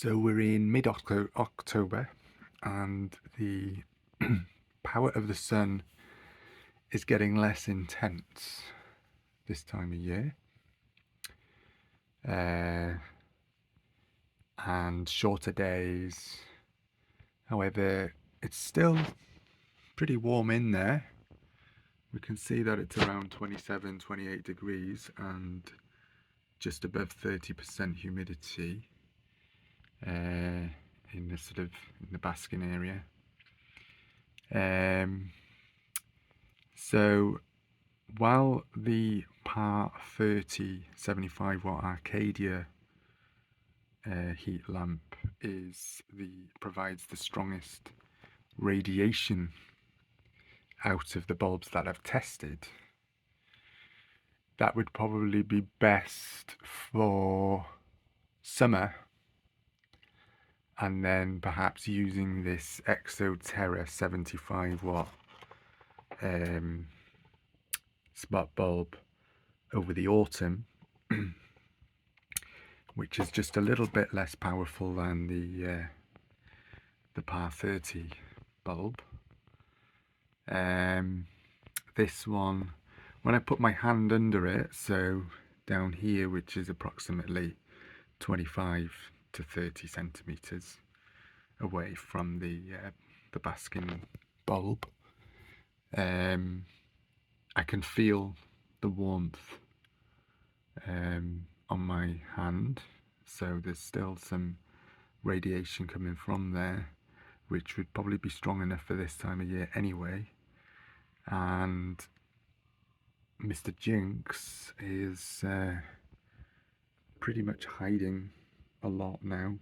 So we're in mid-October and the power of the sun is getting less intense this time of year. And shorter days. However, it's still pretty warm in there. We can see that it's around 27, 28 degrees and just above 30% humidity in the basking area. So while the Par 30 75 watt Arcadia heat lamp provides the strongest radiation out of the bulbs that I've tested, that would probably be best for summer, and then perhaps using this ExoTerra 75 watt spot bulb over the autumn, which is just a little bit less powerful than the Par 30 bulb. This one, when I put my hand under it, so down here, which is approximately 25 to 30 centimeters away from the basking bulb, I can feel the warmth on my hand, so there's still some radiation coming from there, which would probably be strong enough for this time of year anyway. And Mr. Jinx is pretty much hiding a lot now.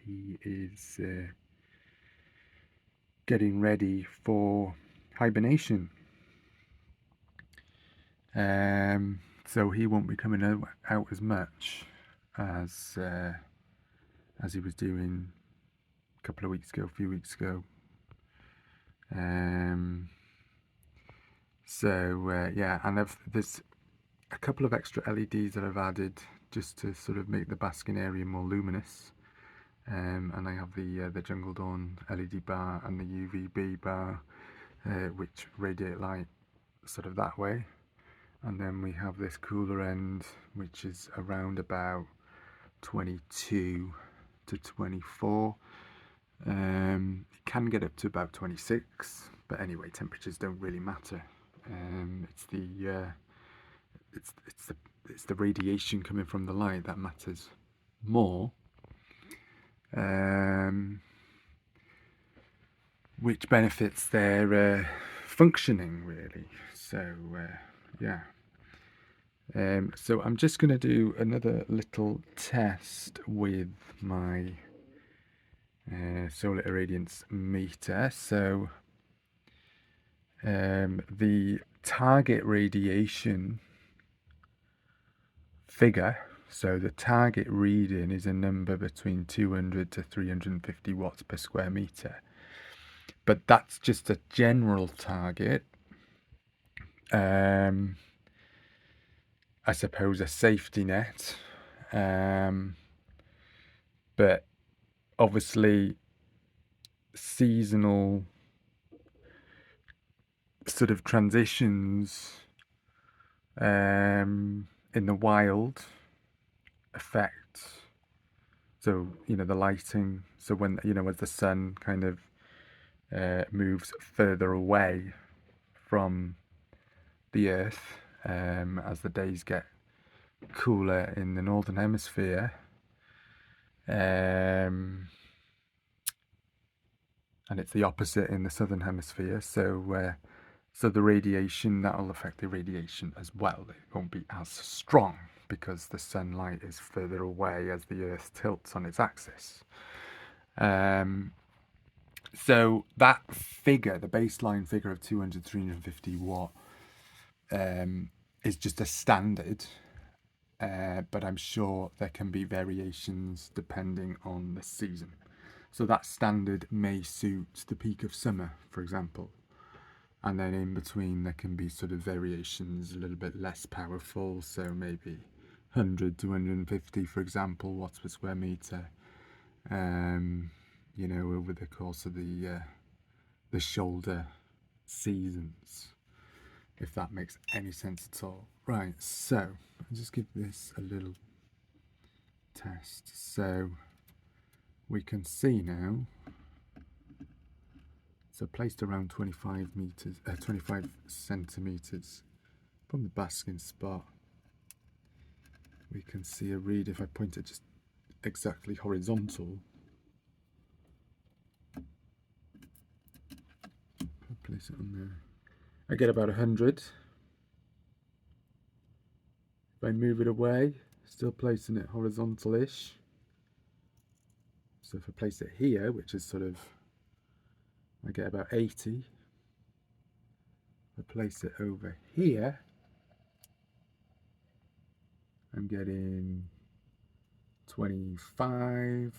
He is getting ready for hibernation. So he won't be coming out as much as he was doing a few weeks ago. Yeah, and there's a couple of extra LEDs that I've added just to sort of make the basking area more luminous. And I have the Jungle Dawn LED bar and the UVB bar, which radiate light sort of that way. And then we have this cooler end, which is around about 22 to 24. It can get up to about 26, but anyway, temperatures don't really matter. It's the radiation coming from the light that matters more, which benefits their functioning really. So yeah. So I'm just going to do another little test with my solar irradiance meter. So the target radiation figure, so the target reading is a number between 200 to 350 watts per square meter, but that's just a general target. I suppose a safety net, but obviously seasonal sort of transitions in the wild affect, so the lighting, so when as the sun kind of moves further away from the earth, as the days get cooler in the northern hemisphere, and it's the opposite in the southern hemisphere, so the radiation, that'll affect the radiation as well. It won't be as strong because the sunlight is further away as the earth tilts on its axis. So that figure, the baseline figure of 200, 350 watt, is just a standard, but I'm sure there can be variations depending on the season. So that standard may suit the peak of summer, for example, and then in between there can be sort of variations a little bit less powerful, so maybe 100 to 150, for example, watts per square meter, you know, over the course of the shoulder seasons, if that makes any sense at all. Right, so I'll just give this a little test. So we can see now, so placed around 25 centimeters from the basking spot, we can see a read. If I point it just exactly horizontal, I'll place it on there, I get about 100. If I move it away, still placing it horizontal-ish. So if I place it here, which is sort of, I get about 80. If I place it over here, I'm getting 25.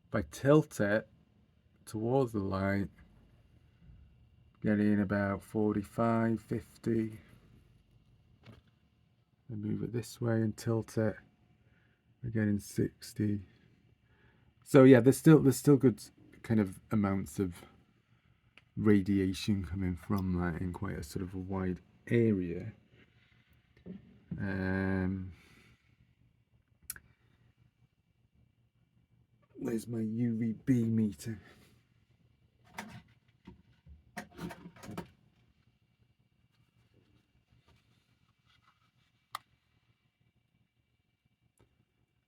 If I tilt it towards the light, getting about 45, 50. I move it this way and tilt it, we're getting 60. So yeah, there's still good kind of amounts of radiation coming from that in quite a sort of a wide area. Where's my UVB meter?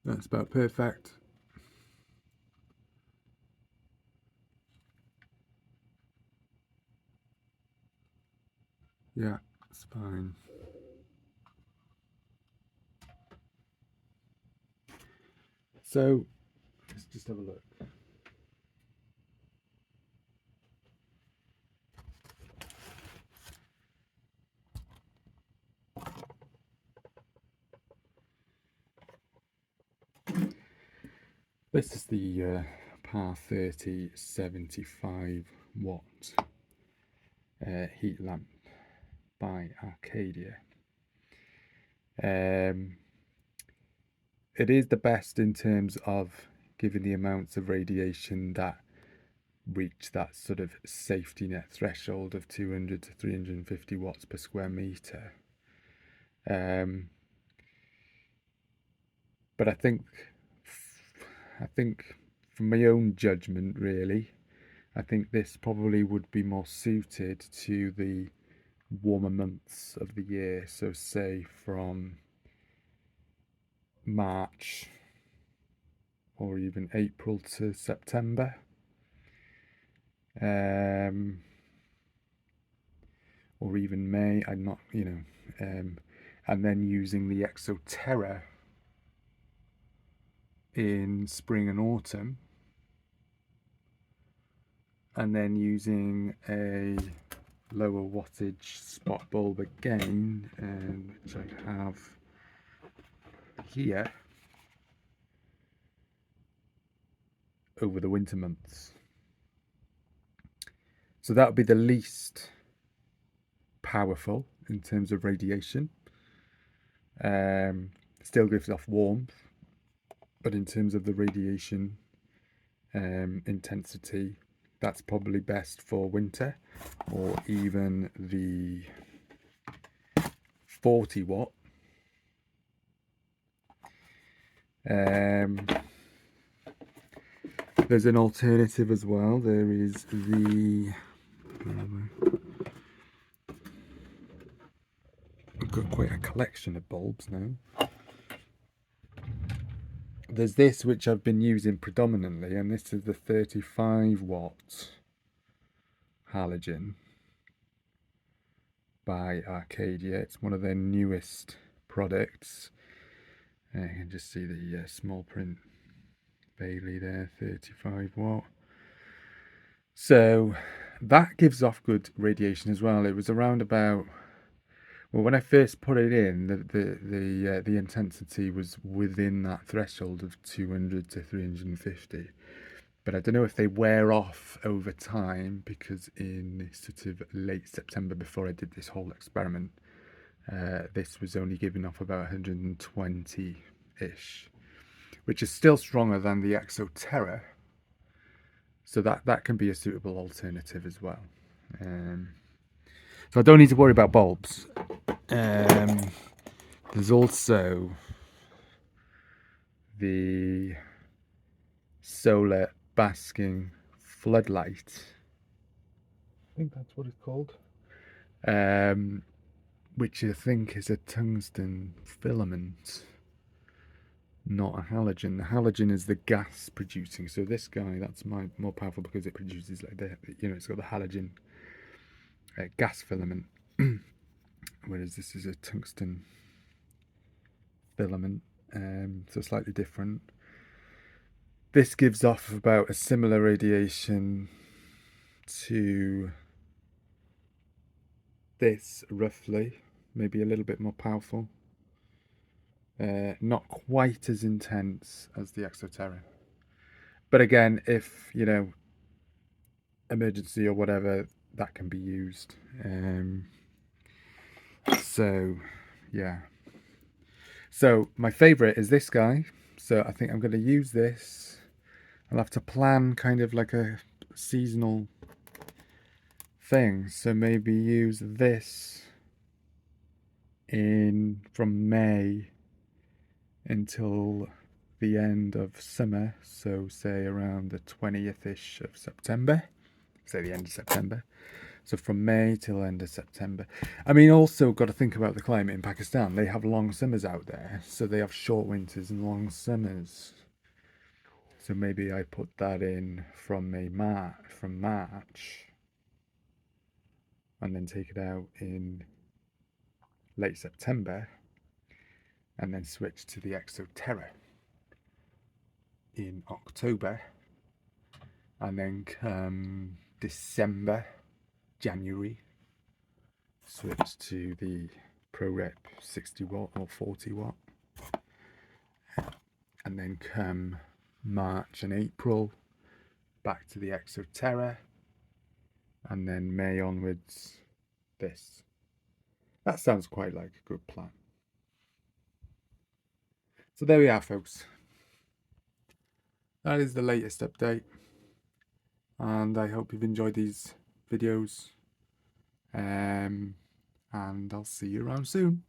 That's about perfect. Yeah, it's fine. So let's just have a look. This is the PAR 30 75 watt heat lamp by Arcadia. It is the best in terms of giving the amounts of radiation that reach that sort of safety net threshold of 200 to 350 watts per square meter. But I think from my own judgment, really, I think this probably would be more suited to the warmer months of the year. So say from March or even April to September. Or even May, I'm not, you know, and then using the Exoterra in spring and autumn, and then using a lower wattage spot bulb again, which I have here, over the winter months. So that would be the least powerful in terms of radiation. Still gives off warmth, but in terms of the radiation intensity, that's probably best for winter, or even the 40 watt. There's an alternative as well. There is the, I've got quite a collection of bulbs now. There's this, which I've been using predominantly, and this is the 35 watt halogen by Arcadia. It's one of their newest products. You can just see the small print Bailey there, 35 watt. So that gives off good radiation as well. It was around about, well, when I first put it in, the intensity was within that threshold of 200 to 350. But I don't know if they wear off over time, because in sort of late September, before I did this whole experiment, this was only giving off about 120-ish. which is still stronger than the Exoterra. So that can be a suitable alternative as well. So I don't need to worry about bulbs. There's also the solar basking floodlight. I think that's what it's called. Which I think is a tungsten filament, not a halogen. The halogen is the gas producing. So this guy, that's more powerful because it produces like it's got the halogen gas filament, whereas this is a tungsten filament, so slightly different. This gives off about a similar radiation to this, roughly, maybe a little bit more powerful. Not quite as intense as the Exoterra. But again, if, emergency or whatever, that can be used. So, yeah. So, my favourite is this guy. So, I think I'm going to use this. I'll have to plan kind of like a seasonal thing. So, maybe use this from May until the end of summer, so say around the 20th-ish of September, say the end of September. So from May till end of September. I mean, also got to think about the climate in Pakistan. They have long summers out there, so they have short winters and long summers. So maybe I put that in from March, and then take it out in late September, and then switch to the Exoterra in October, and then come December, January, switch to the ProRep 60 watt or 40 watt, and then come March and April back to the Exoterra, and then May onwards this. That sounds quite like a good plan. So there we are, folks. That is the latest update, and I hope you've enjoyed these videos, and I'll see you around soon.